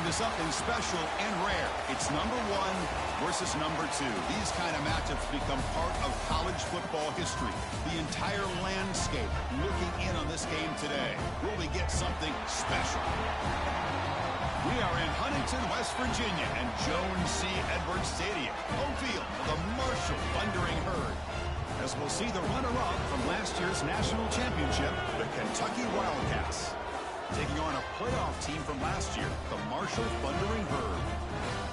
calling this something special and rare. It's number 1 versus number 2. These kind of matchups become part of college football history. The entire landscape looking in on this game today. Will we get something special? We are in Huntington, West Virginia, and Jones C. Edwards Stadium, home field of the Marshall Thundering Herd, as we'll see the runner-up from last year's national championship, the Kentucky Wildcats, taking on a playoff team from last year, the Marshall Thundering Herd.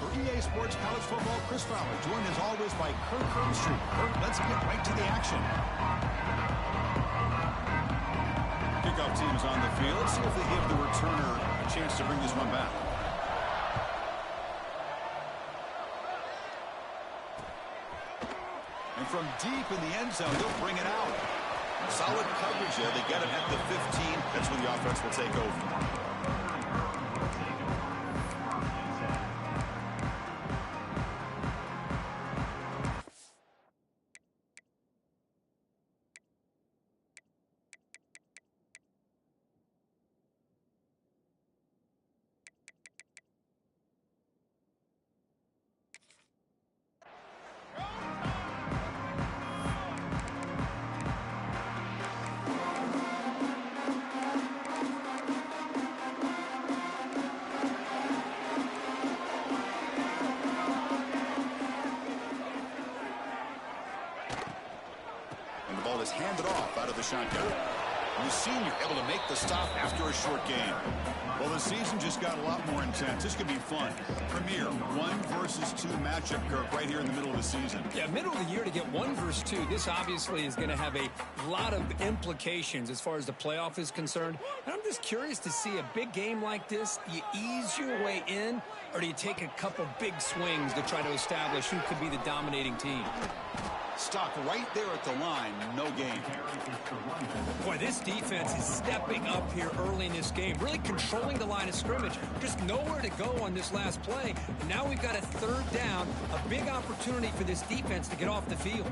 For EA Sports College Football, Chris Fowler, joined as always by Kirk Herbstreit. Kirk, let's get right to the action. Kickoff team is on the field. See if they give the returner a chance to bring this one back. And from deep in the end zone, they'll bring it out. Solid coverage there. They get it at the 15. That's where the offense will take over. Is handed off out of the shotgun. The senior able to make the stop after a short game. Well, the season just got a lot more intense. This could be fun. Premier 1 versus 2 matchup, Kirk, right here in the middle of the season. Yeah, middle of the year to get 1 versus 2. This obviously is going to have a lot of implications as far as the playoff is concerned. And I'm just curious to see a big game like this. Do you ease your way in, or do you take a couple big swings to try to establish who could be the dominating team? Stopped right there at the line. No gain. Boy, this defense is stepping up here early in this game, really controlling the line of scrimmage. Just nowhere to go on this last play. And now we've got a 3rd down, a big opportunity for this defense to get off the field.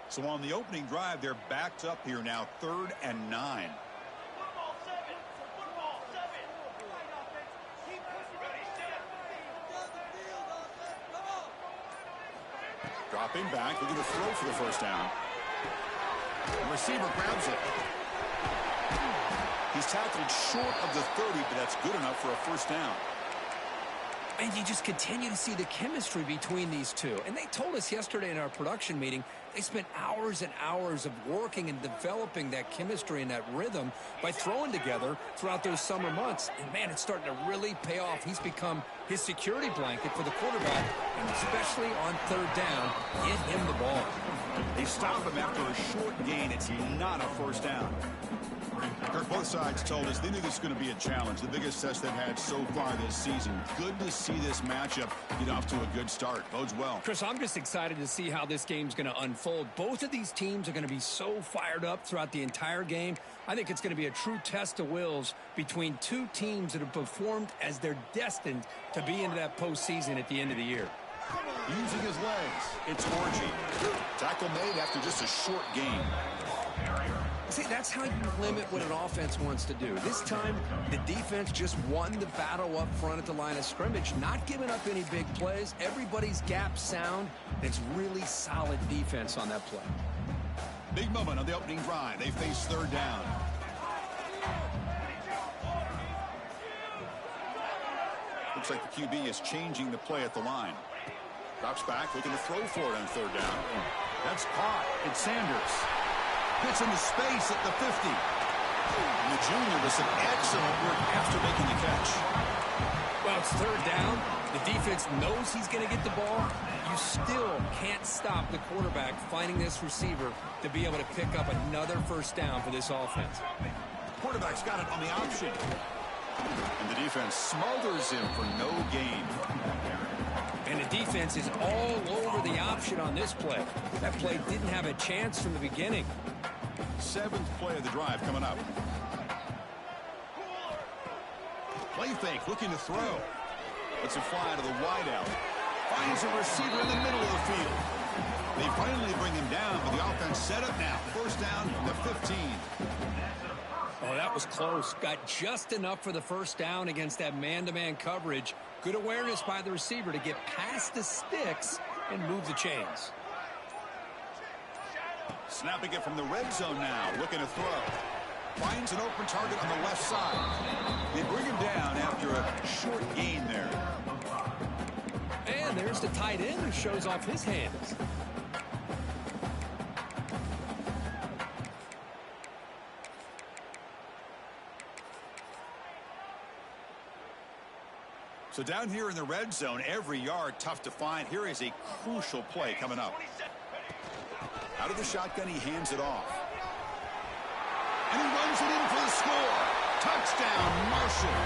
So on the opening drive, they're backed up here now, 3rd and 9. Dropping back, looking to throw for the first down. The receiver grabs it. He's tackled short of the 30, but that's good enough for a first down. And you just continue to see the chemistry between these two. And they told us yesterday in our production meeting, they spent hours and hours of working and developing that chemistry and that rhythm by throwing together throughout those summer months. And, man, it's starting to really pay off. He's become his security blanket for the quarterback, and especially on 3rd down, get him the ball. They stop him after a short gain. It's not a first down. Kirk, both sides told us they knew this was going to be a challenge, the biggest test they've had so far this season. Good to see this matchup get off to a good start. Bodes well. Chris, I'm just excited to see how this game's going to unfold. Both of these teams are going to be so fired up throughout the entire game. I think it's going to be a true test of wills between two teams that have performed as they're destined to be into that postseason at the end of the year. Using his legs, it's Orji. Tackle made after just a short gain. See, that's how you limit what an offense wants to do. This time, the defense just won the battle up front at the line of scrimmage, not giving up any big plays. Everybody's gap sound. It's really solid defense on that play. Big moment on the opening drive. They face 3rd down. Looks like the QB is changing the play at the line. Drops back, looking to throw for it on 3rd down. That's caught. It's Sanders. Gets into space at the 50. And the junior with some excellent work after making the catch. Well, it's 3rd down. The defense knows he's going to get the ball. You still can't stop the quarterback finding this receiver to be able to pick up another first down for this offense. Quarterback's got it on the option. And the defense smothers him for no gain. And the defense is all over the option on this play. That play didn't have a chance from the beginning. 7th play of the drive coming up. Play fake, looking to throw. Lets it fly to the wideout. Finds a receiver in the middle of the field. They finally bring him down, but the offense set up now. First down to 15. Oh, that was close. Got just enough for the first down against that man-to-man coverage. Good awareness by the receiver to get past the sticks and move the chains. Snapping it from the red zone now. Looking to throw. Finds an open target on the left side. They bring him down after a short gain there. And there's the tight end who shows off his hands. So down here in the red zone, every yard tough to find. Here is a crucial play coming up. Out of the shotgun, he hands it off. And he runs it in for the score. Touchdown, Marshall.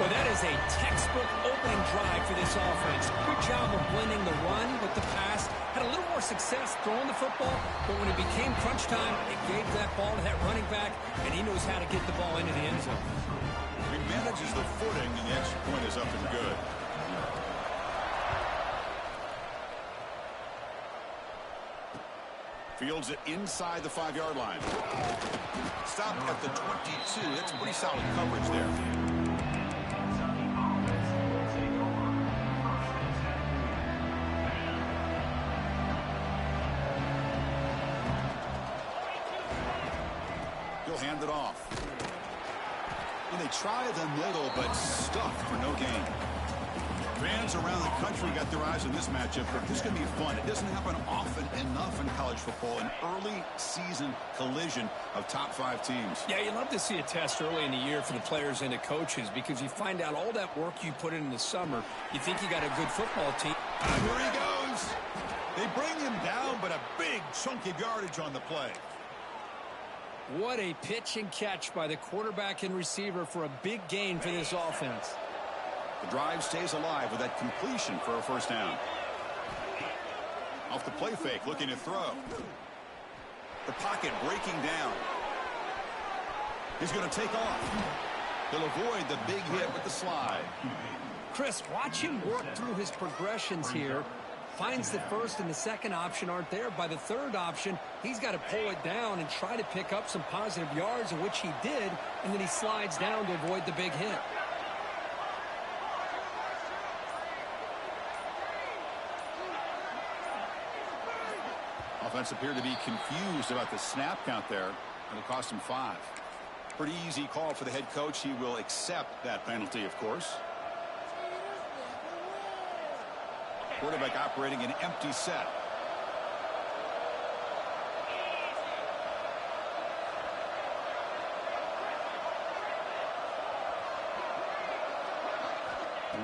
Well, that is a textbook opening drive for this offense. Good job of blending the run with the pass. Had a little more success throwing the football, but when it became crunch time, it gave that ball to that running back, and he knows how to get the ball into the end zone. He manages the footing, and the extra point is up and good. Fields it inside the 5-yard line. Stop at the 22. That's pretty solid coverage there. He'll hand it off. And they try the middle, but stuffed for no gain. Fans around the country got their eyes on this matchup, but this is going to be fun. It doesn't happen often enough in college football, an early season collision of top 5 teams. Yeah, you love to see a test early in the year for the players and the coaches because you find out all that work you put in the summer. You think you got a good football team. Here he goes. They bring him down, but a big chunk of yardage on the play. What a pitch and catch by the quarterback and receiver for a big gain for this offense. The drive stays alive with that completion for a first down. Off the play fake, looking to throw. The pocket breaking down. He's going to take off. He'll avoid the big hit with the slide. Chris, watch him work through his progressions here. Finds the first and the second option aren't there. By the third option, he's got to pull it down and try to pick up some positive yards, which he did, and then he slides down to avoid the big hit. Offense appeared to be confused about the snap count there. It'll cost him 5. Pretty easy call for the head coach. He will accept that penalty, of course. Quarterback operating an empty set.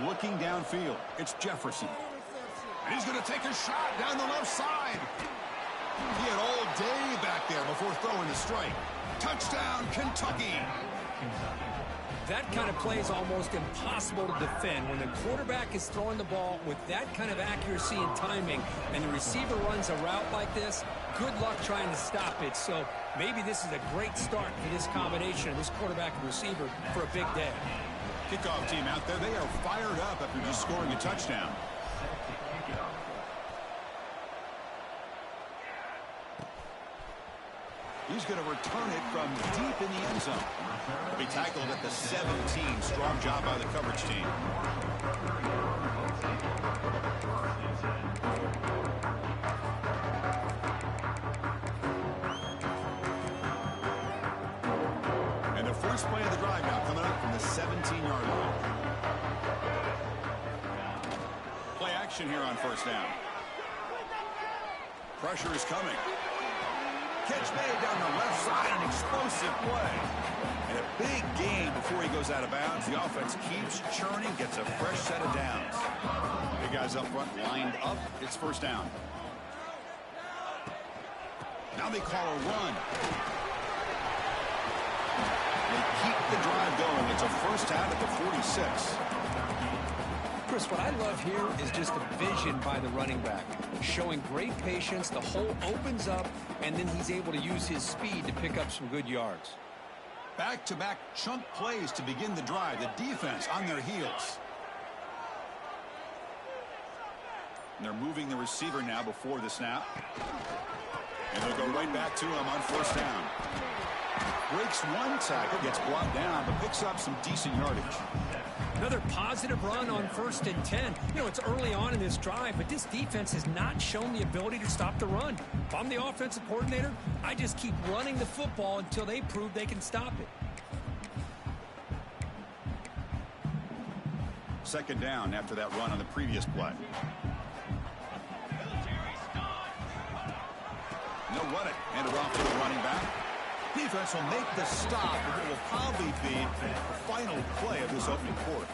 Looking downfield, it's Jefferson. And he's going to take a shot down the left side. He had all day back there before throwing the strike. Touchdown, Kentucky. That kind of play is almost impossible to defend. When the quarterback is throwing the ball with that kind of accuracy and timing, and the receiver runs a route like this, good luck trying to stop it. So maybe this is a great start for this combination of this quarterback and receiver for a big day. Kickoff team out there, they are fired up after just scoring a touchdown. He's going to return it from deep in the end zone. He'll be tackled at the 17. Strong job by the coverage team. And the first play of the drive now coming up from the 17-yard line. Play action here on first down. Pressure is coming. Catch made down the left side, an explosive play. And a big gain before he goes out of bounds. The offense keeps churning, gets a fresh set of downs. Big guys up front lined up. It's first down. Now they call a run. They keep the drive going. It's a first down at the 46. Chris, what I love here is just the vision by the running back. Showing great patience, the hole opens up, and then he's able to use his speed to pick up some good yards. Back-to-back chunk plays to begin the drive. The defense on their heels. And they're moving the receiver now before the snap. And they'll go right back to him on first down. Breaks one tackle, gets brought down, but picks up some decent yardage. Another positive run on 1st and 10. You know, it's early on in this drive, but this defense has not shown the ability to stop the run. If I'm the offensive coordinator, I just keep running the football until they prove they can stop it. Second down after that run on the previous play. They'll run it. Hand it off to the running back. Defense will make the stop, and it will probably be the final play of this opening quarter.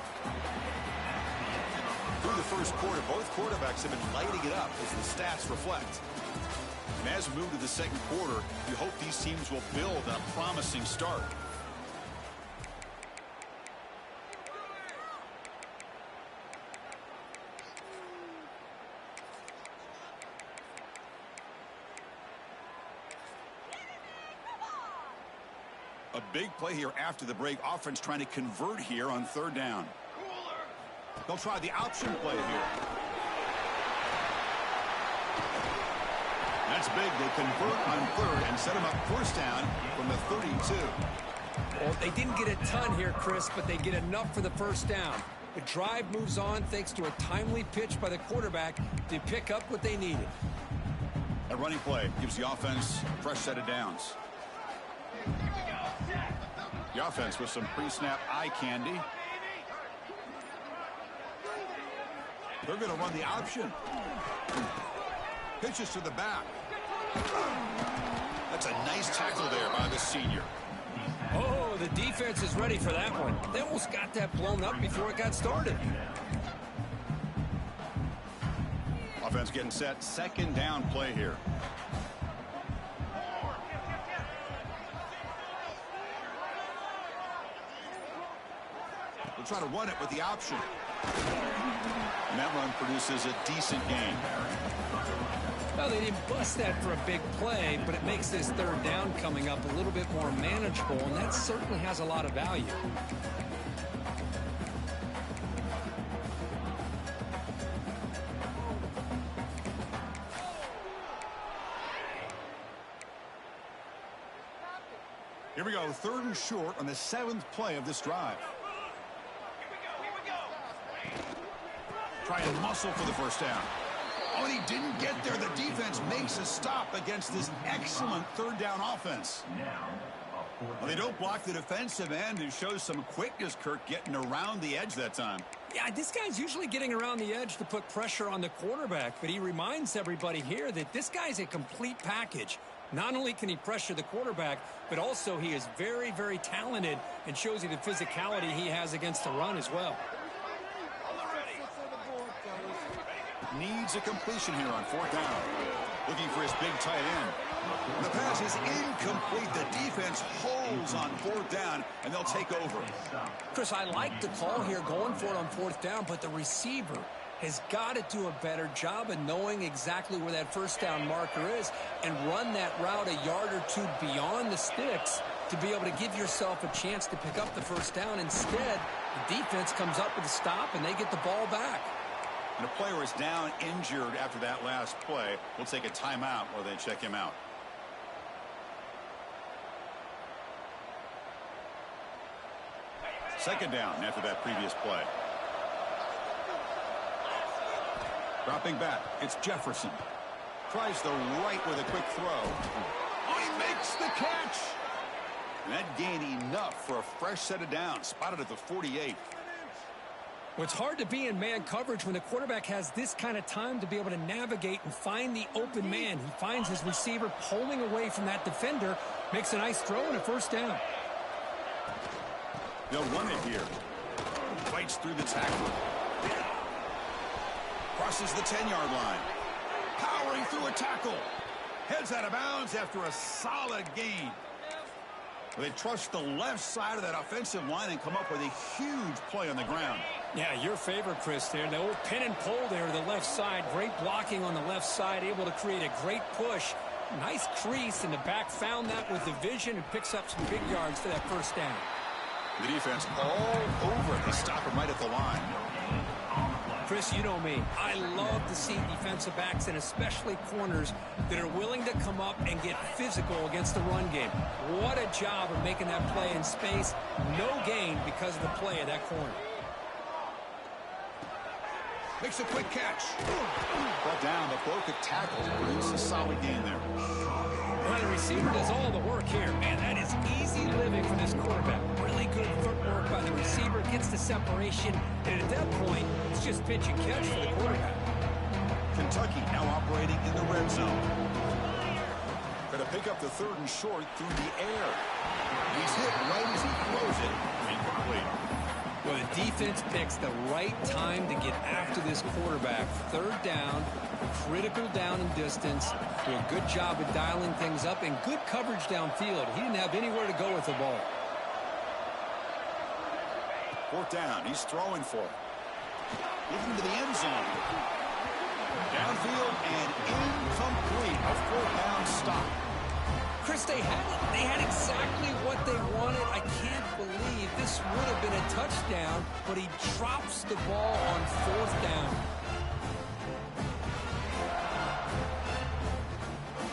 Through the first quarter, both quarterbacks have been lighting it up as the stats reflect. And as we move to the second quarter, you hope these teams will build on a promising start. A big play here after the break. Offense trying to convert here on third down. They'll try the option play here. That's big. They convert on third and set them up first down from the 32. Well, they didn't get a ton here, Chris, but they get enough for the first down. The drive moves on thanks to a timely pitch by the quarterback to pick up what they needed. A running play gives the offense a fresh set of downs. The offense with some pre-snap eye candy. They're going to run the option. Pitches to the back. That's a nice tackle there by the senior. Oh, the defense is ready for that one. They almost got that blown up before it got started. Offense getting set. Second down play here. Try to run it with the option. And that run produces a decent gain. Well, they didn't bust that for a big play, but it makes this third down coming up a little bit more manageable, and that certainly has a lot of value. Here we go, third and short on the 7th play of this drive. Trying to muscle for the first down. Oh, and he didn't get there. The defense makes a stop against this excellent third down offense. Well, they don't block the defensive end, who shows some quickness, Kirk, getting around the edge that time. Yeah, this guy's usually getting around the edge to put pressure on the quarterback, but he reminds everybody here that this guy's a complete package. Not only can he pressure the quarterback, but also he is very, very talented and shows you the physicality he has against the run as well. Needs a completion here on fourth down. Looking for his big tight end. The pass is incomplete. The defense holds on fourth down, and they'll take over. Chris, I like the call here going for it on fourth down, but the receiver has got to do a better job of knowing exactly where that first down marker is and run that route a yard or two beyond the sticks to be able to give yourself a chance to pick up the first down. Instead, the defense comes up with a stop, and they get the ball back. And a player is down injured after that last play. We'll take a timeout while they check him out. Second down after that previous play. Dropping back, it's Jefferson. Tries the right with a quick throw. Oh, he makes the catch! And that gained enough for a fresh set of downs. Spotted at the 48. Well, it's hard to be in man coverage when the quarterback has this kind of time to be able to navigate and find the open man. He finds his receiver pulling away from that defender, makes a nice throw and a first down. They'll run it here. Fights through the tackle. Crosses the 10-yard line. Powering through a tackle. Heads out of bounds after a solid gain. They trust the left side of that offensive line and come up with a huge play on the ground. Yeah, your favorite, Chris, there. The old pin and pull there to the left side. Great blocking on the left side, able to create a great push. Nice crease, and the back found that with the vision and picks up some big yards for that first down. The defense all over. They stop him right at the line. Chris, you know me. I love to see defensive backs and especially corners that are willing to come up and get physical against the run game. What a job of making that play in space. No gain because of the play of that corner. Makes a quick catch. Brought down, but broke a tackle. Brings a solid gain there. Well, the receiver does all the work here. Man, that is easy living for this quarterback. Really good footwork by the receiver. Gets the separation. And at that point, it's just pitch and catch for the quarterback. Kentucky now operating in the red zone. Going to pick up the 3rd and short through the air. He's hit right as he throws it. Incomplete. Well, the defense picks the right time to get after this quarterback. 3rd down, critical down and distance. Do a good job of dialing things up and good coverage downfield. He didn't have anywhere to go with the ball. 4th down. He's throwing for it. Looking to the end zone. Downfield and incomplete. A 4th down stop. Chris, they had exactly what they wanted. I can't believe this would have been a touchdown, but he drops the ball on 4th down.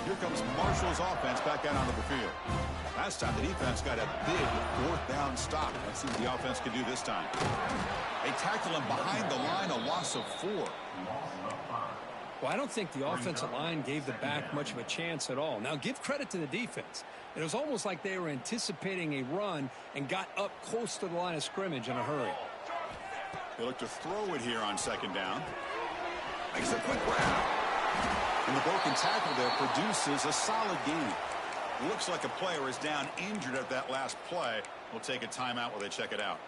Here comes Marshall's offense back out onto the field. Last time the defense got a big 4th down stop. Let's see what the offense can do this time. They tackle him behind the line, a loss of 4. Well, I don't think the offensive line gave the back much of a chance at all. Now, give credit to the defense. It was almost like they were anticipating a run and got up close to the line of scrimmage in a hurry. They look to throw it here on 2nd down. Makes a quick grab. And the broken tackle there produces a solid gain. Looks like a player is down injured at that last play. We'll take a timeout while they check it out.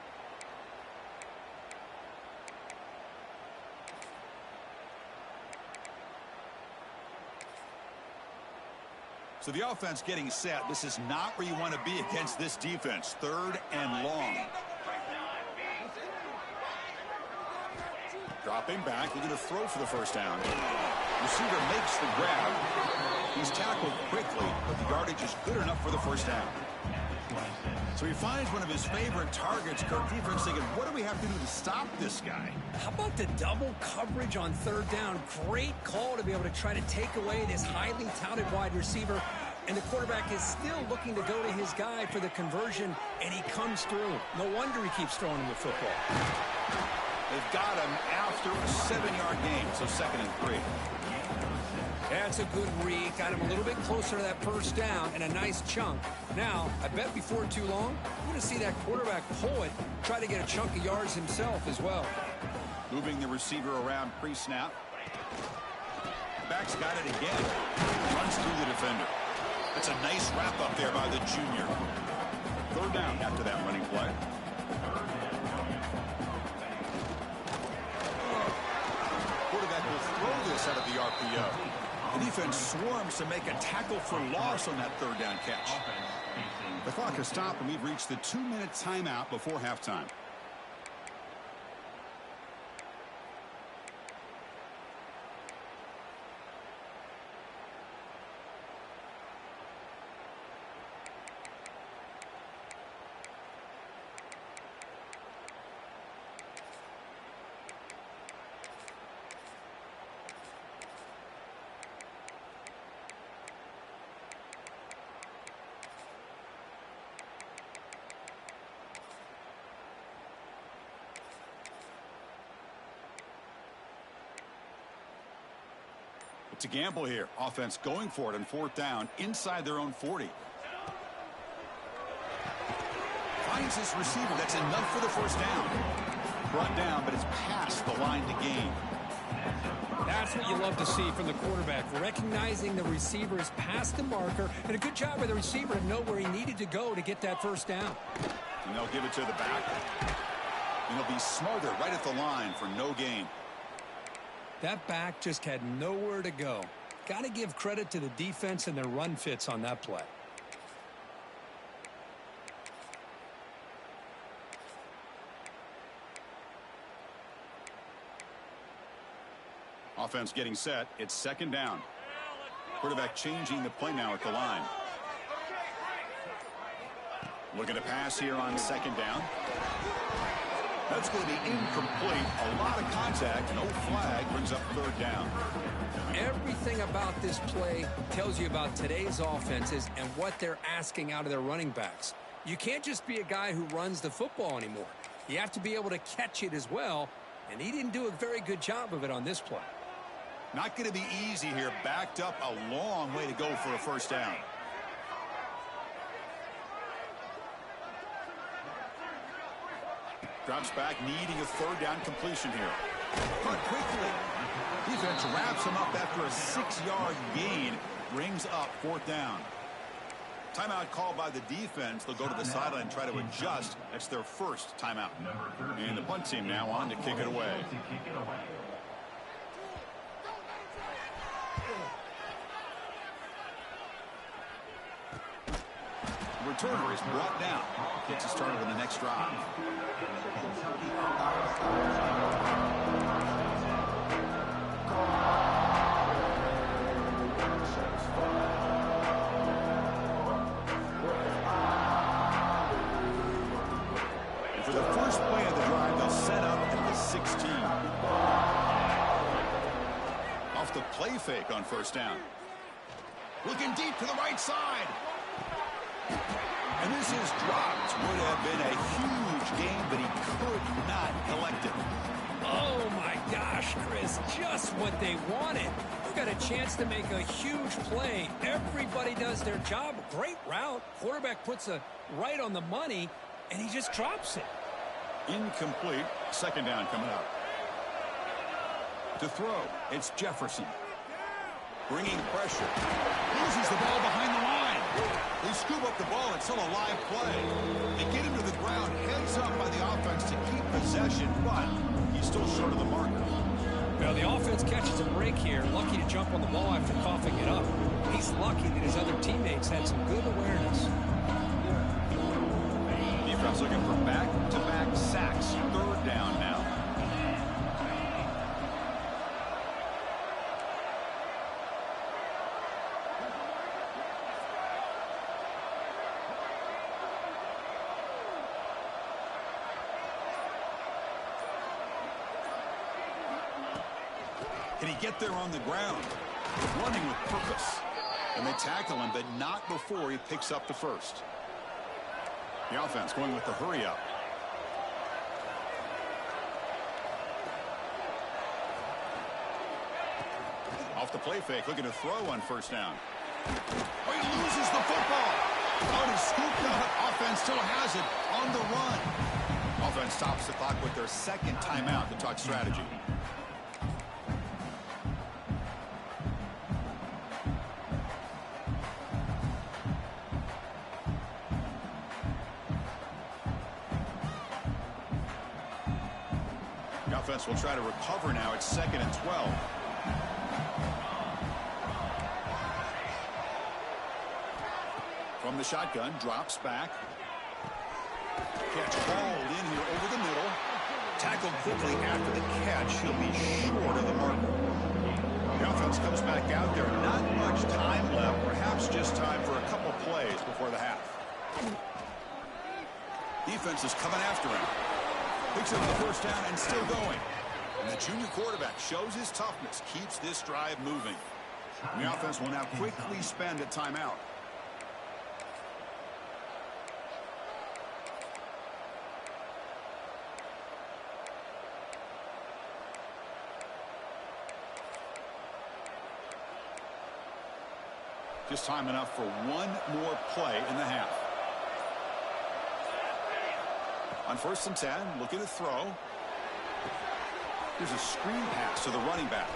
So the offense getting set. This is not where you want to be against this defense. 3rd and long. Dropping back, looking to throw for the 1st down. Receiver makes the grab. He's tackled quickly, but the yardage is good enough for the 1st down. So he finds one of his favorite targets. Kirk defense thinking, what do we have to do to stop this guy? How about the double coverage on 3rd down? Great call to be able to try to take away this highly touted wide receiver. And the quarterback is still looking to go to his guy for the conversion, and he comes through. No wonder he keeps throwing him the football. They've got him after a 7-yard gain, so 2nd and 3. That's a good read. Got him a little bit closer to that 1st down and a nice chunk. Now, I bet before too long, we're going to see that quarterback pull it, try to get a chunk of yards himself as well. Moving the receiver around pre-snap. Back's got it again. Runs through the defender. That's a nice wrap up there by the junior. 3rd down after that running play. Quarterback will throw this out of the RPO. The defense swarms to make a tackle for loss on that 3rd down catch. The clock has stopped, and we've reached the 2-minute timeout before halftime. It's a gamble here. Offense going for it on 4th down inside their own 40. Finds his receiver. That's enough for the 1st down. Brought down, but it's past the line to gain. That's what you love to see from the quarterback. Recognizing the receiver is past the marker, and a good job by the receiver to know where he needed to go to get that 1st down. And they'll give it to the back. And he'll be smarter right at the line for no gain. That back just had nowhere to go. Got to give credit to the defense and their run fits on that play. Offense getting set. It's 2nd down. Quarterback changing the play now at the line. Looking to pass here on 2nd down. That's going to be incomplete. A lot of contact. No flag. Brings up third down. Everything about this play tells you about today's offenses and what they're asking out of their running backs. You can't just be a guy who runs the football anymore. You have to be able to catch it as well, and he didn't do a very good job of it on this play. Not going to be easy here. Backed up a long way to go for a first down. Drops back, needing a third down completion here. But quickly, defense wraps him up after a 6-yard gain. Brings up fourth down. Timeout called by the defense. They'll go to the sideline and try to adjust. That's their first timeout. And the punt team now on to kick it away. Returner is brought down. Gets us started on the next drive. And for the first play of the drive, they'll set up at the 16. Off the play fake on first down. Looking deep to the right side. And this is dropped. Would have been a huge game, but he could not collect it. Oh, my gosh, Chris. Just what they wanted. You got a chance to make a huge play. Everybody does their job. Great route. Quarterback puts it right on the money, and he just drops it. Incomplete. Second down coming up. To throw, it's Jefferson. Bringing pressure. Loses the ball behind the line. They scoop up the ball. It's still a live play. They get him to the ground. Heads up by the offense to keep possession, but he's still short of the marker. Well, the offense catches a break here. Lucky to jump on the ball after coughing it up. He's lucky that his other teammates had some good awareness. Defense looking for back-to-back sacks. Third down now. Can he get there on the ground? Running with purpose. And they tackle him, but not before he picks up the first. The offense going with the hurry up. Off the play fake, looking to throw on first down. Oh, he loses the football. Oh, he's scooped up. Offense still has it on the run. Offense stops the clock with their second timeout to talk strategy. Offense will try to recover now. It's 2nd and 12. From the shotgun, drops back. Catch hauled in here over the middle. Tackled quickly after the catch. He'll be short of the marker. The offense comes back out there. Not much time left. Perhaps just time for a couple plays before the half. Defense is coming after him. Picks up the first down and still going. And the junior quarterback shows his toughness, keeps this drive moving. And the offense will now quickly spend a timeout. Just time enough for one more play in the half. On 1st and 10, looking to throw. Here's a screen pass to the running back.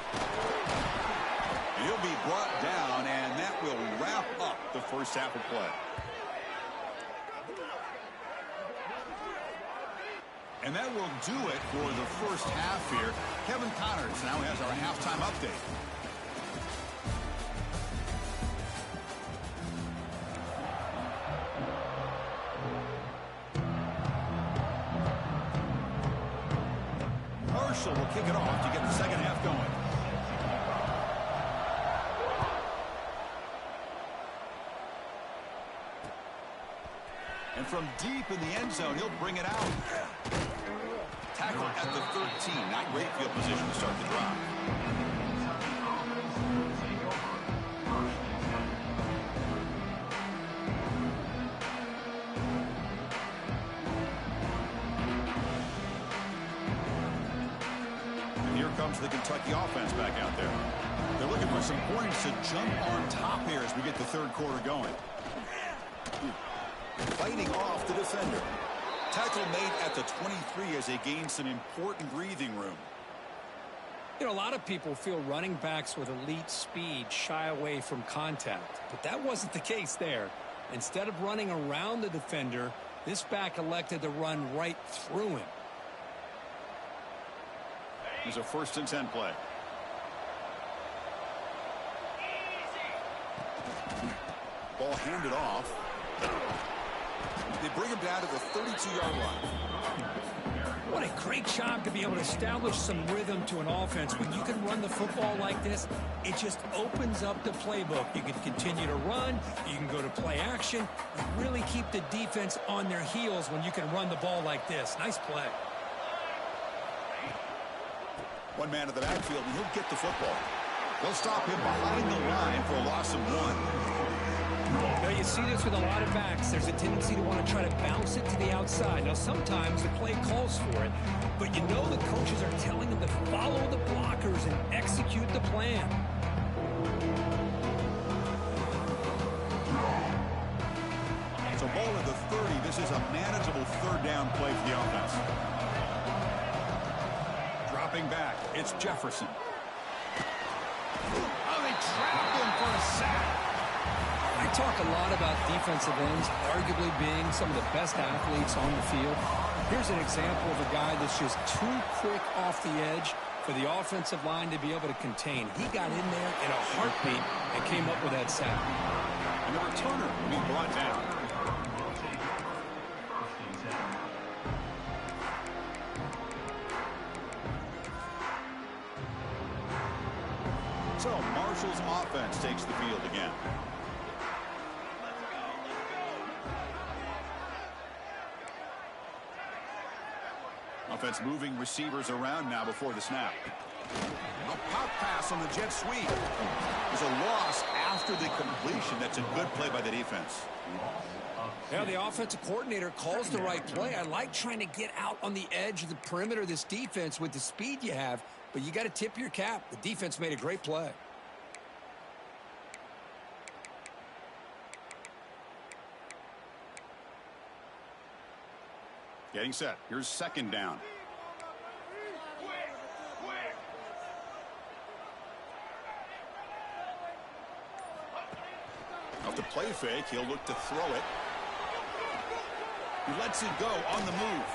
He'll be brought down, and that will wrap up the first half of play. And that will do it for the first half here. Kevin Connors now has our halftime update. Marshall will kick it off to get the second half going. And from deep in the end zone, he'll bring it out. tackle at the 13. Not great field position to start the drive. And here comes the Kentucky offense back out there. They're looking for some points to jump on top here as we get the third quarter going. Fighting off the defender. Tackle made at the 23 as they gain some important breathing room. You know, a lot of people feel running backs with elite speed shy away from contact, but that wasn't the case there. Instead of running around the defender, this back elected to run right through him. There's a 1st and 10 play. Ball handed off. They bring him down to the 32-yard line. What a great job to be able to establish some rhythm to an offense. When you can run the football like this, it just opens up the playbook. You can continue to run. You can go to play action. You really keep the defense on their heels when you can run the ball like this. Nice play. One man in the backfield, and he'll get the football. They'll stop him behind the line for a loss of 1. Now, you see this with a lot of backs. There's a tendency to want to try to bounce it to the outside. Now, sometimes the play calls for it, but you know the coaches are telling them to follow the blockers and execute the plan. So ball at the 30. This is a manageable 3rd down play for the offense. Dropping back, it's Jefferson. Oh, they trapped him for a sack. I talk a lot about defensive ends arguably being some of the best athletes on the field. Here's an example of a guy that's just too quick off the edge for the offensive line to be able to contain. He got in there in a heartbeat and came up with that sack. And the returner being brought down. So Marshall's offense takes the field again. Offense moving receivers around now before the snap. A pop pass on the jet sweep. There's a loss after the completion. That's a good play by the defense. Yeah, the offensive coordinator calls the right play. I like trying to get out on the edge of the perimeter of this defense with the speed you have, but you got to tip your cap. The defense made a great play. Getting set. Here's 2nd down. Off the play fake, he'll look to throw it. He lets it go on the move.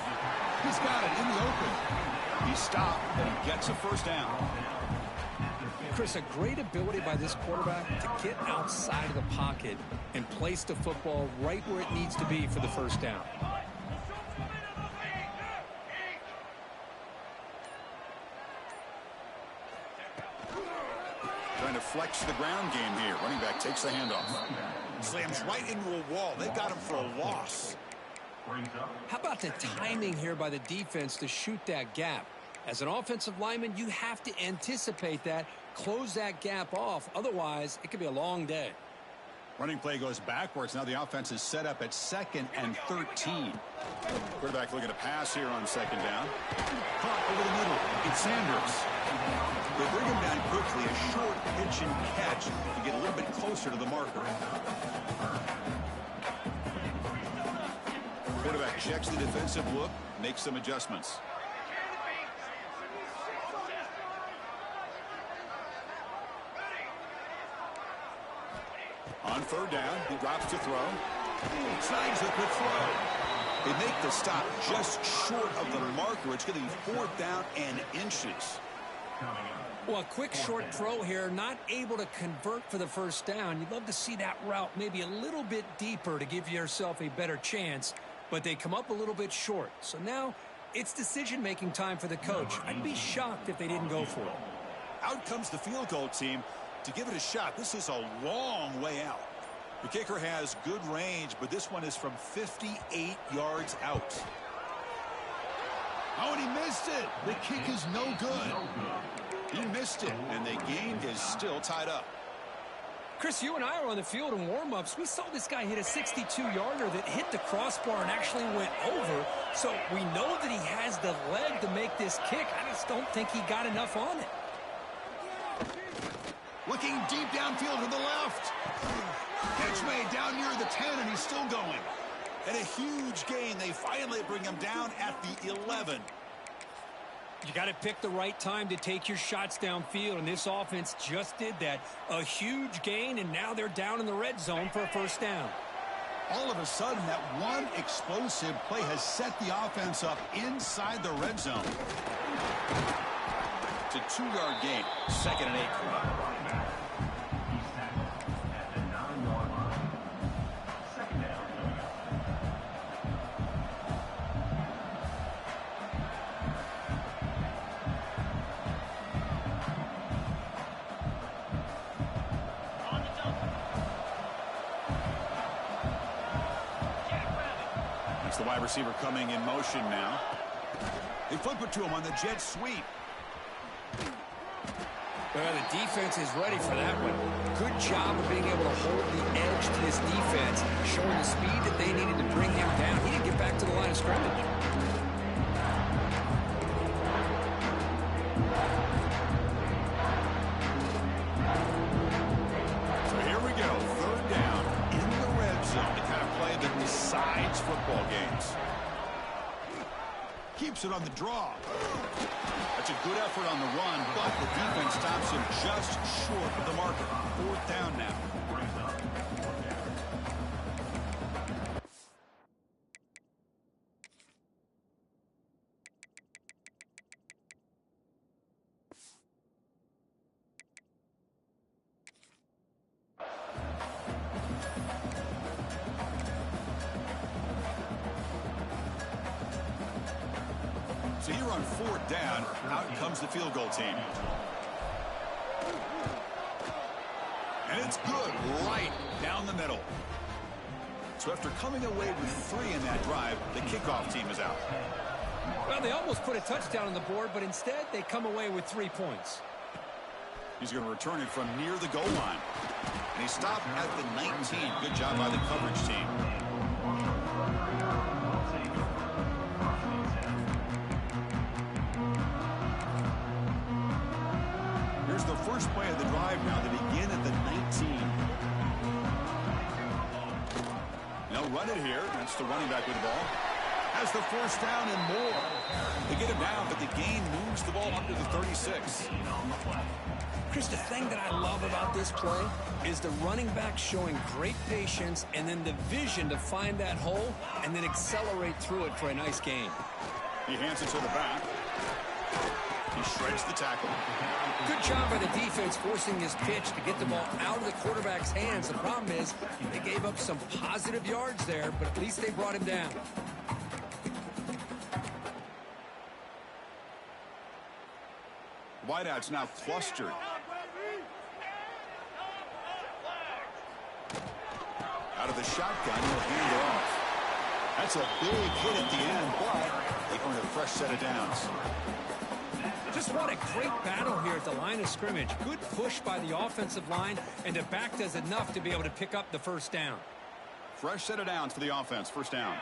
He's got it in the open. He stopped, and he gets a 1st down. Chris, a great ability by this quarterback to get outside of the pocket and place the football right where it needs to be for the 1st down. Trying to flex the ground game here. Running back takes the handoff. Slams right into a wall. They got him for a loss. How about the timing here by the defense to shoot that gap? As an offensive lineman, you have to anticipate that, close that gap off. Otherwise, it could be a long day. Running play goes backwards. Now the offense is set up at 2nd and 13. Quarterback looking to pass here on 2nd down. Caught over the middle. It's Sanders. They bring him down quickly. A short pitch and catch to get a little bit closer to the marker. Quarterback checks the defensive look, makes some adjustments. On 3rd down, he drops to throw. Snags a good throw. They make the stop just short of the marker. It's going to be 4th down and inches. Well, a quick short throw here, not able to convert for the 1st down. You'd love to see that route maybe a little bit deeper to give yourself a better chance, but they come up a little bit short. So now it's decision-making time for the coach. I'd be shocked if they didn't go for it. Out comes the field goal team to give it a shot. This is a long way out. The kicker has good range, but this one is from 58 yards out. Oh, and he missed it. The kick is no good. He missed it, and the game is still tied up. Chris, you and I were on the field in warm-ups. We saw this guy hit a 62-yarder that hit the crossbar and actually went over. So we know that he has the leg to make this kick. I just don't think he got enough on it. Looking deep downfield to the left. Catch made down near the 10, and he's still going. And a huge gain. They finally bring him down at the 11. You got to pick the right time to take your shots downfield, and this offense just did that. A huge gain, and now they're down in the red zone for a first down. All of a sudden, that one explosive play has set the offense up inside the red zone. It's a 2-yard gain, 2nd and 8 for them. The wide receiver coming in motion now. They flip it to him on the jet sweep. Well, the defense is ready for that one. Good job of being able to hold the edge to this defense, showing the speed that they needed to bring him down. He didn't get back to the line of scrimmage. So here we go, 3rd down in the red zone. The kind of play that decides football games. Keeps it on the draw. That's a good effort on the run, but the defense stops him just short of the marker. 4th down now. So here on 4th down, out comes the field goal team. And it's good, right down the middle. So after coming away with 3 in that drive, the kickoff team is out. Well, they almost put a touchdown on the board, but instead they come away with 3 points. He's going to return it from near the goal line. And he stopped at the 19. Good job by the coverage team. Here's the first play of the drive now. They begin at the 19. They'll run it here. That's the running back with the ball. Has the first down and more. They get him down, but the gain moves the ball under the 36. Chris, the thing that I love about this play is the running back showing great patience and then the vision to find that hole and then accelerate through it for a nice gain. He hands it to the back. He shreds the tackle. Good job by the defense forcing this pitch to get the ball out of the quarterback's hands. The problem is they gave up some positive yards there, but at least they brought him down. Wideouts now clustered. Out of the shotgun, he'll hand it off. That's a big hit at the end, but they earn a fresh set of downs. Just what a great battle here at the line of scrimmage. Good push by the offensive line, and the back does enough to be able to pick up the first down. Fresh set of downs for the offense. First down.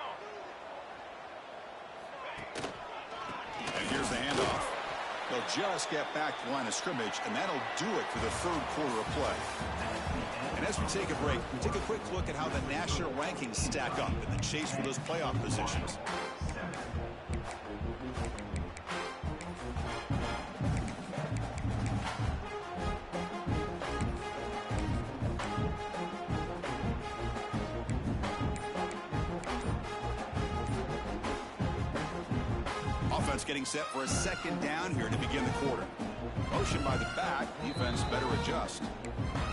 And here's the handoff. They'll just get back to the line of scrimmage, and that'll do it for the third quarter of play. And as we take a break, take a quick look at how the national rankings stack up in the chase for those playoff positions. Offense getting set for a second down here to begin the quarter. Motion by the back, defense better adjust.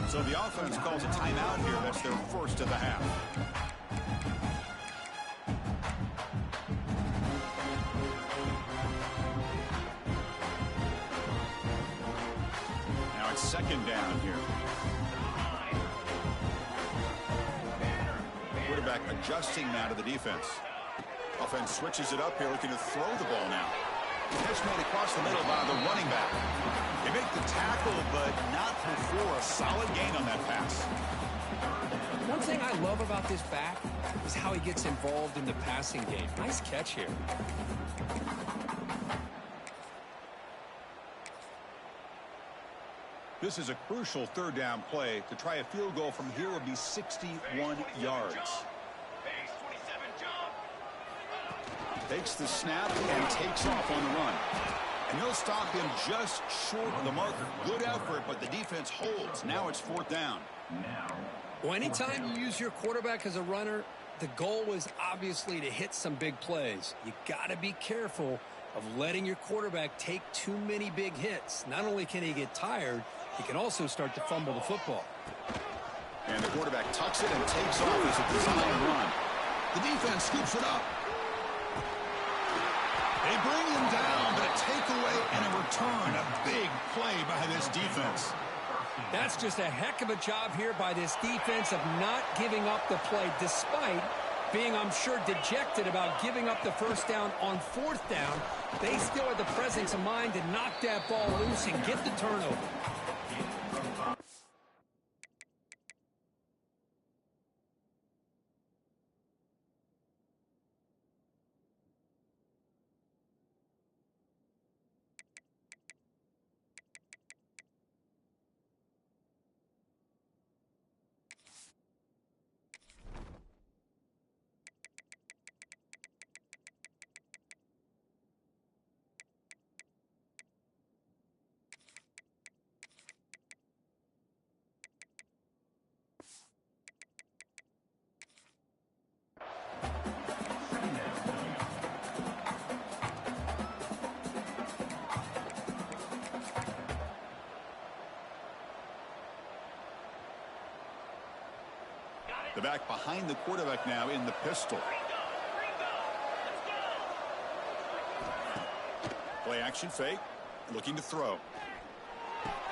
So the offense calls a timeout here. That's their first of the half. Now it's second down here. Quarterback adjusting now to the defense. Offense switches it up here, looking to throw the ball now. Catch made across the middle by the running back. They make the tackle, but not before a solid gain on that pass. One thing I love about this back is how he gets involved in the passing game. Nice catch here. This is a crucial third down play. To try a field goal from here would be 61 yards. Takes the snap and takes off on the run. And he'll stop him just short of the marker. Good effort, but the defense holds. Now it's fourth down. Well, anytime you use your quarterback as a runner, the goal is obviously to hit some big plays. You got to be careful of letting your quarterback take too many big hits. Not only can he get tired, he can also start to fumble the football. And the quarterback tucks it and takes off as a design run. The defense scoops it up. They bring him down, but a takeaway and a return. A big play by this defense. That's just a heck of a job here by this defense of not giving up the play, despite being, I'm sure, dejected about giving up the first down on fourth down. They still had the presence of mind to knock that ball loose and get the turnover. The back behind the quarterback now in the pistol. Play action fake. Looking to throw.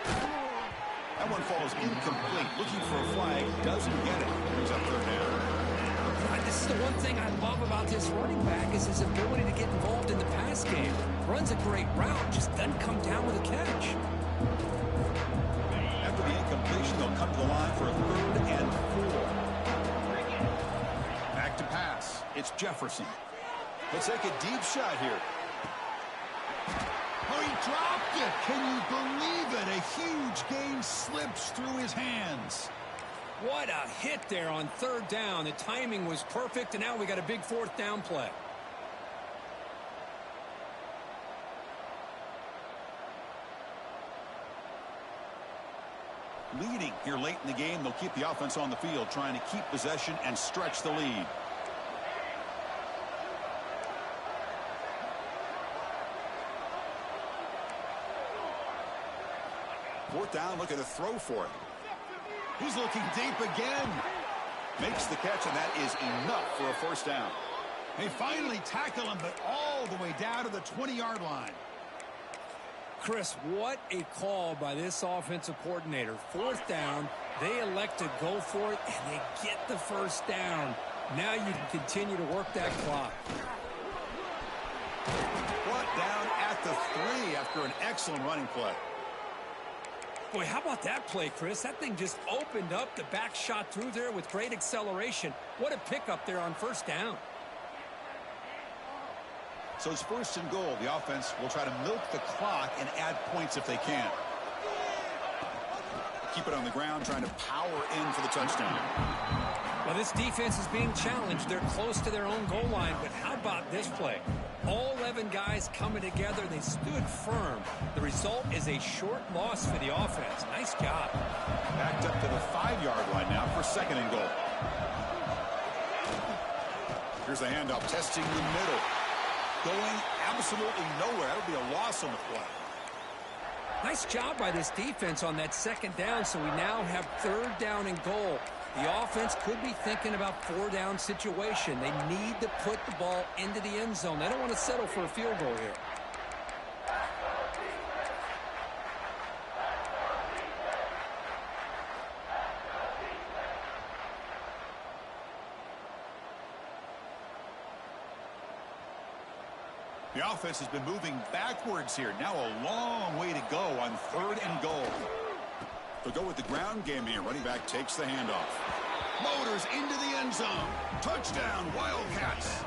That one falls incomplete. Looking for a flag. Doesn't get it. Brings up third down. This is the one thing I love about this running back is his ability to get involved in the pass game. Runs a great route. Just doesn't come down with a catch. After the incompletion, they'll come to the line for a 3rd and 4. Back to pass. It's Jefferson. He'll take a deep shot here. Oh, he dropped it. Can you believe it? A huge gain slips through his hands. What a hit there on 3rd down. The timing was perfect, and now we got a big 4th down play. Leading here late in the game, they'll keep the offense on the field, trying to keep possession and stretch the lead. Fourth down, looking to throw for it. He's looking deep again. Makes the catch, and that is enough for a 1st down. They finally tackle him, but all the way down to the 20-yard line. Chris, what a call by this offensive coordinator. 4th down, they elect to go for it, and they get the 1st down. Now you can continue to work that clock. Brought down at the 3 after an excellent running play. Boy, how about that play, Chris? That thing just opened up. The back shot through there with great acceleration. What a pickup there on 1st down. So it's 1st and goal. The offense will try to milk the clock and add points if they can. Keep it on the ground, trying to power in for the touchdown. Well, this defense is being challenged. They're close to their own goal line, but how about this play? All 11 guys coming together. They stood firm. The result is a short loss for the offense. Nice job. Backed up to the 5-yard line now for 2nd and goal. Here's the handoff, testing the middle. Going absolutely nowhere. That'll be a loss on the play. Nice job by this defense on that 2nd down, so we now have 3rd down and goal. The offense could be thinking about 4-down situation. They need to put the ball into the end zone. They don't want to settle for a field goal here. The offense has been moving backwards here. Now a long way to go on 3rd and goal. They'll go with the ground game here. Running back takes the handoff. Motors into the end zone. Touchdown, Wildcats.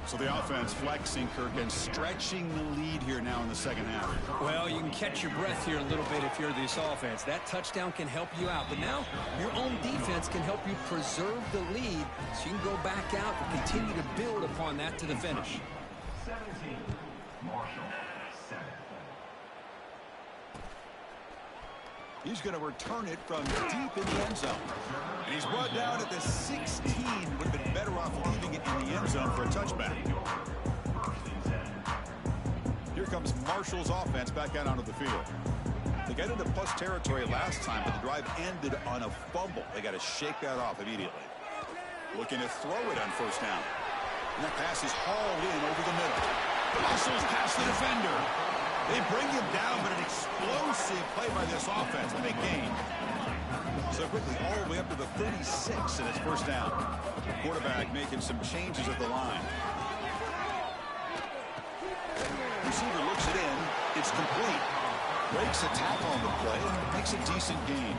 So the offense flexing, Kirk, and stretching the lead here now in the second half. Well, you can catch your breath here a little bit if you're this offense. That touchdown can help you out. But now your own defense can help you preserve the lead so you can go back out and continue to build upon that to the finish. 17, Marshall, 7. He's going to return it from deep in the end zone. And he's brought down at the 16. Would have been better off leaving it in the end zone for a touchback. Here comes Marshall's offense back out onto the field. They got into plus territory last time, but the drive ended on a fumble. They got to shake that off immediately. Looking to throw it on 1st down. And that pass is hauled in over the middle. Muscles past the defender. They bring him down, but an explosive play by this offense. A big gain. So quickly all the way up to the 36, and it's 1st down. Quarterback making some changes at the line. Receiver looks it in. It's complete. Breaks a tackle on the play and makes a decent gain.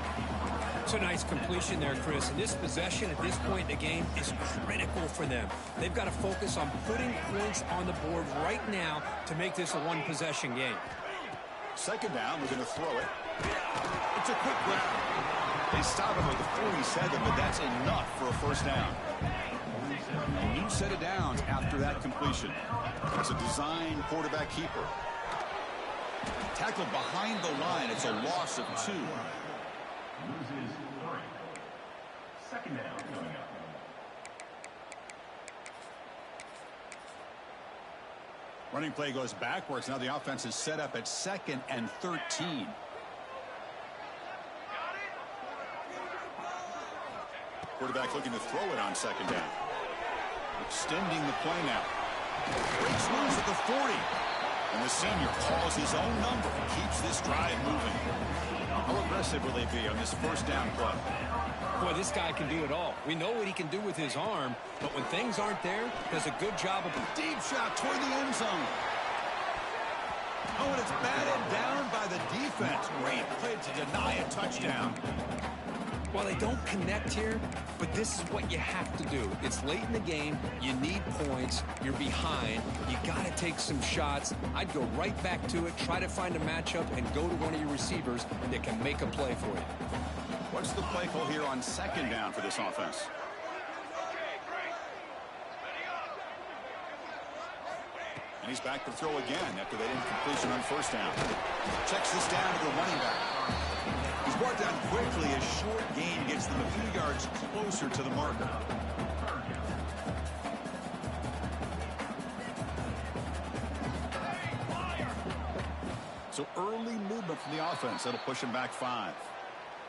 It's a nice completion there, Chris. And this possession at this point in the game is critical for them. They've got to focus on putting points on the board right now to make this a one-possession game. 2nd down, we're going to throw it. It's a quick grab. They stop him at the 47, but that's enough for a 1st down. A new set of downs after that completion. It's a design quarterback keeper. Tackled behind the line. It's a loss of 2. Loses 3. 2nd down coming up. Running play goes backwards. Now the offense is set up at 2nd and 13. Quarterback looking to throw it on 2nd down. Extending the play now. Breaks loose at the 40. And the senior calls his own number and keeps this drive moving. How aggressive will they be on this 1st down play? Boy, this guy can do it all. We know what he can do with his arm, but when things aren't there, does a good job of Deep shot toward the end zone. Oh, and it's batted down by the defense. Great play to deny a touchdown. Well, they don't connect here, but this is what you have to do. It's late in the game. You need points. You're behind. You got to take some shots. I'd go right back to it, try to find a matchup, and go to one of your receivers that can make a play for you. What's the play call here on 2nd down for this offense? And he's back to throw again after that incompletion on 1st down. Checks this down to the running back. He's brought down quickly. A short gain gets them a few yards closer to the marker. So early movement from the offense. That'll push him back 5.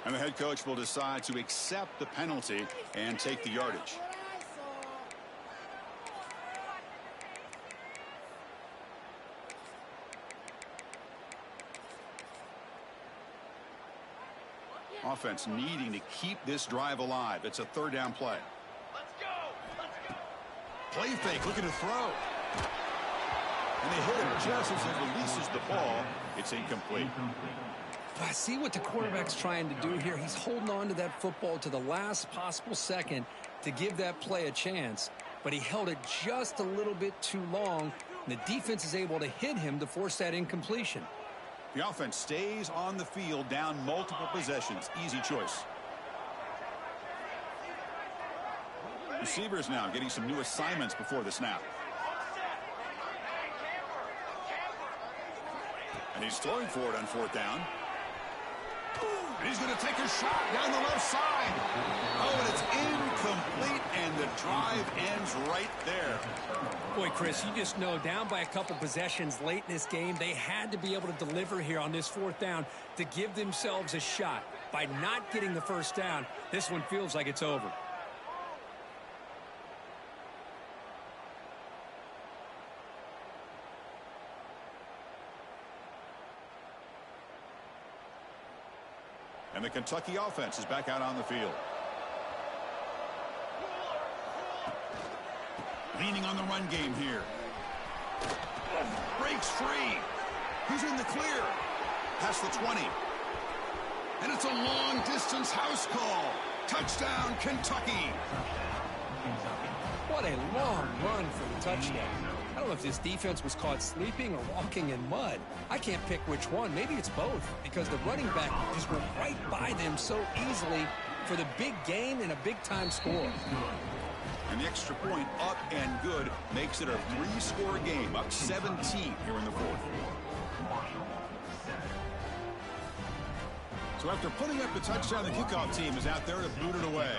And the head coach will decide to accept the penalty and take the yardage. Offense needing to keep this drive alive. It's a 3rd down play. Let's go. Play fake, looking to throw. And they hit him just as he releases the ball. It's incomplete. I see what the quarterback's trying to do here. He's holding on to that football to the last possible second to give that play a chance. But he held it just a little bit too long. And the defense is able to hit him to force that incompletion. The offense stays on the field, down multiple possessions. Easy choice. Receivers now getting some new assignments before the snap. And he's throwing for it on 4th down. And he's going to take a shot down the left side. Oh, and it's incomplete, and the drive ends right there. Boy, Chris, you just know down by a couple possessions late in this game, they had to be able to deliver here on this 4th down to give themselves a shot. By not getting the 1st down, this one feels like it's over. And the Kentucky offense is back out on the field. Leaning on the run game here. Breaks free. He's in the clear. Past the 20. And it's a long-distance house call. Touchdown, Kentucky. What a long run for the touchdown. I don't know if this defense was caught sleeping or walking in mud. I can't pick which one. Maybe it's both, because the running back just went right by them so easily for the big gain and a big-time score. And the extra point up and good makes it a 3-score game, up 17 here in the fourth. So after putting up the touchdown, the kickoff team is out there to boot it away.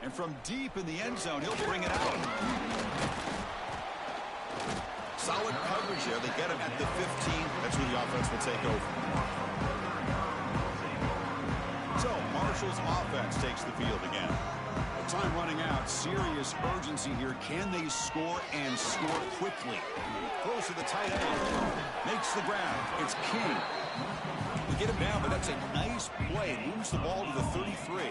And from deep in the end zone, he'll bring it out. Solid coverage there. They get him at the 15. That's where the offense will take over. So Marshall's offense takes the field again. Time running out. Serious urgency here. Can they score and score quickly? Throws to the tight end. Makes the grab. It's King. We get him down, but that's a nice play. Moves the ball to the 33.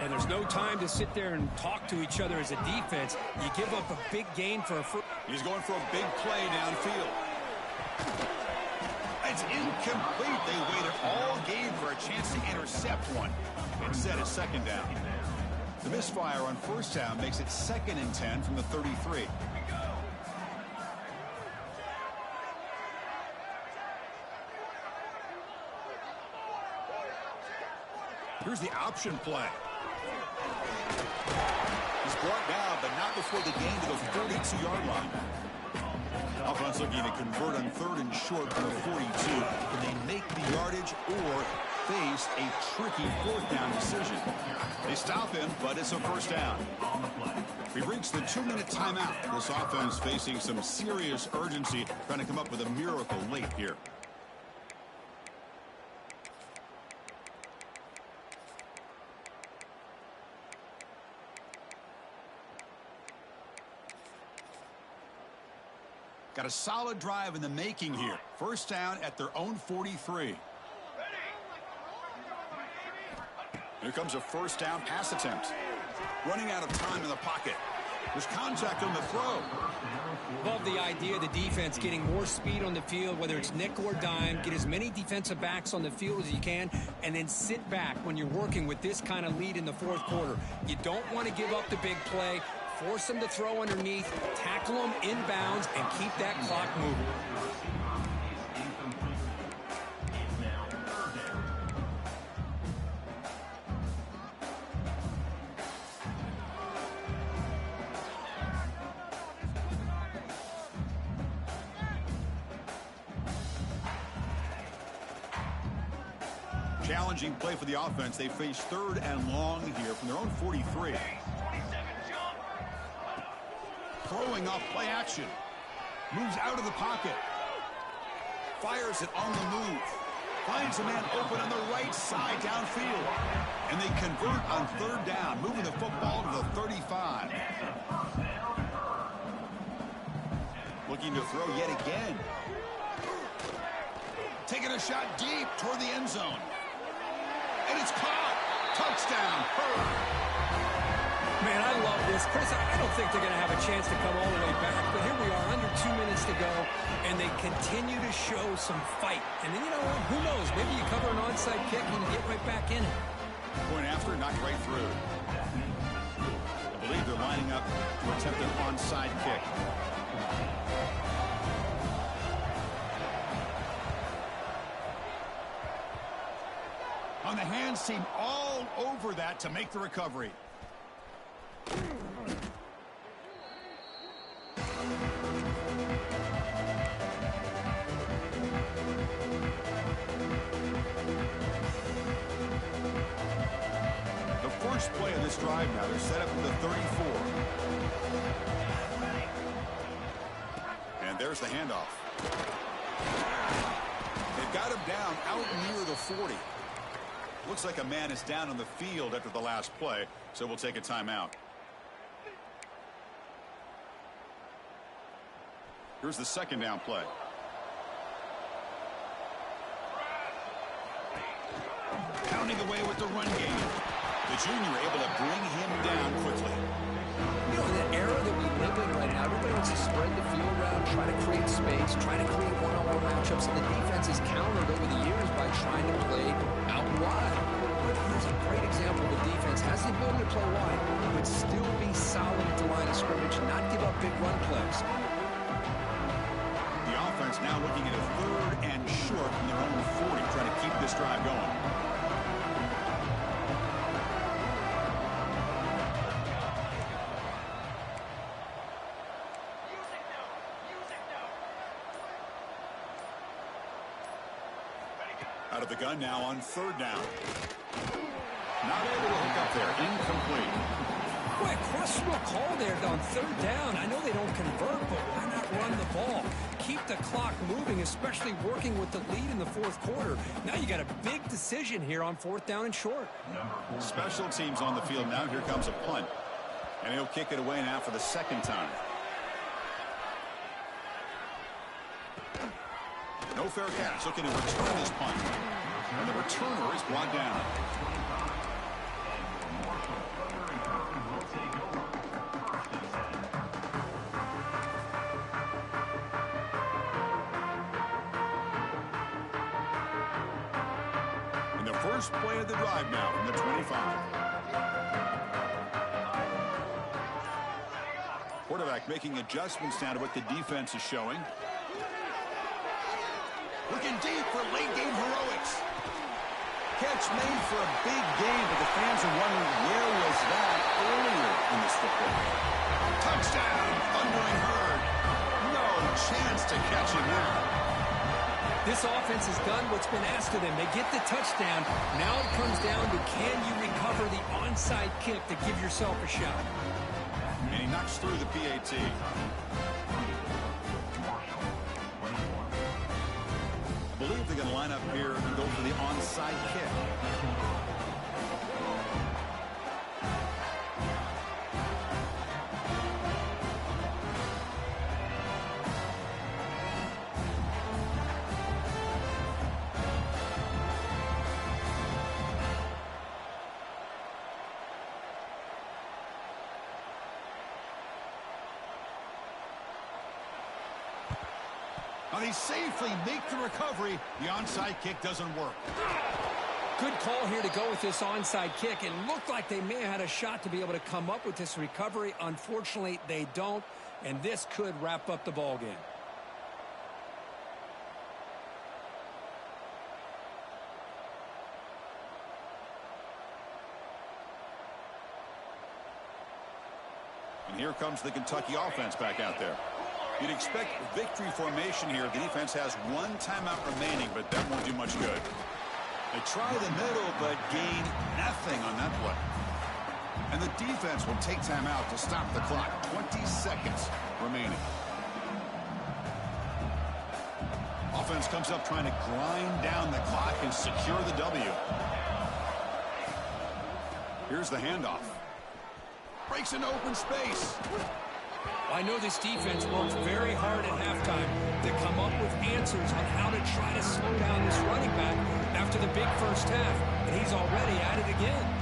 And there's no time to sit there and talk to each other as a defense. You give up a big gain for a first. He's going for a big play downfield. It's incomplete. They waited all game for a chance to intercept one. Instead, it's second down. The misfire on first down makes it 2nd and 10 from the 33. Here's the option play. He's brought down, but not before the gain to the 42-yard line. Offense looking to convert on 3rd and short from the 42. Can they make the yardage or face a tricky 4th down decision? They stop him, but it's a first down. We've reached the 2-minute timeout. This offense facing some serious urgency, trying to come up with a miracle late here. Got a solid drive in the making here. First down at their own 43. Here comes a first down pass attempt. Running out of time in the pocket. There's contact on the throw. Love the idea of the defense getting more speed on the field, whether it's nickel or dime. Get as many defensive backs on the field as you can, and then sit back when you're working with this kind of lead in the fourth quarter. You don't want to give up the big play. Force them to throw underneath, tackle them inbounds, and keep that clock moving. Challenging play for the offense. They face 3rd and long here from their own 43. Throwing off play action. Moves out of the pocket. Fires it on the move. Finds a man open on the right side downfield. And they convert on 3rd down, moving the football to the 35. Looking to throw yet again. Taking a shot deep toward the end zone. And it's caught. Touchdown. Hurry. Man, I love this. Chris, I don't think they're going to have a chance to come all the way back, but here we are, under 2 minutes to go, and they continue to show some fight. And then, you know what, who knows? Maybe you cover an onside kick and you get right back in it. Point after, knocked right through. I believe they're lining up to attempt an onside kick. On the hands team all over that to make the recovery. The first play of this drive now, they're set up at the 34. And there's the handoff. They've got him down out near the 40. Looks like a man is down on the field after the last play, so we'll take a timeout. Here's the second down play. Pounding away with the run game. The junior able to bring him down quickly. You know, in the era that we live in right now, everybody wants to spread the field around, try to create space, try to create one-on-one matchups, and the defense is countered over the years by trying to play out wide. But here's a great example. The defense has the ability to play wide, but still be solid at the line of scrimmage and not give up big run plays. The offense now looking at a 3rd and short from their own 40, trying to keep this drive going. Out of the gun now on 3rd down. Not able to hook up there. Incomplete. Boy, questionable call there on 3rd down. I know they don't convert, but why not run the ball? Keep the clock moving, especially working with the lead in the 4th quarter. Now you got a big decision here on 4th down and short. Special teams on the field now. Here comes a punt. And he'll kick it away now for the 2nd time. No fair catch. Looking to return his punt. And the returner is brought down. In the first play of the drive now from the 25. Quarterback making adjustments now to what the defense is showing. Looking deep for late-game heroics. Catch made for a big game, but the fans are wondering where was that earlier in this football game. Touchdown, Thundering Herd. No chance to catch him now. This offense has done what's been asked of them. They get the touchdown. Now it comes down to can you recover the onside kick to give yourself a shot. And he knocks through the PAT. I believe they're going to line up here and go for the onside kick. Now they safely make the recovery. The onside kick doesn't work. Good call here to go with this onside kick. It looked like they may have had a shot to be able to come up with this recovery. Unfortunately, they don't, and this could wrap up the ball game. And here comes the Kentucky offense back out there. You'd expect victory formation here. The defense has 1 timeout remaining, but that won't do much good. They try the middle, but gain nothing on that play. And the defense will take timeout to stop the clock. 20 seconds remaining. Offense comes up trying to grind down the clock and secure the W. Here's the handoff. Breaks into open space. I know this defense worked very hard at halftime to come up with answers on how to try to slow down this running back after the big first half, and he's already at it again.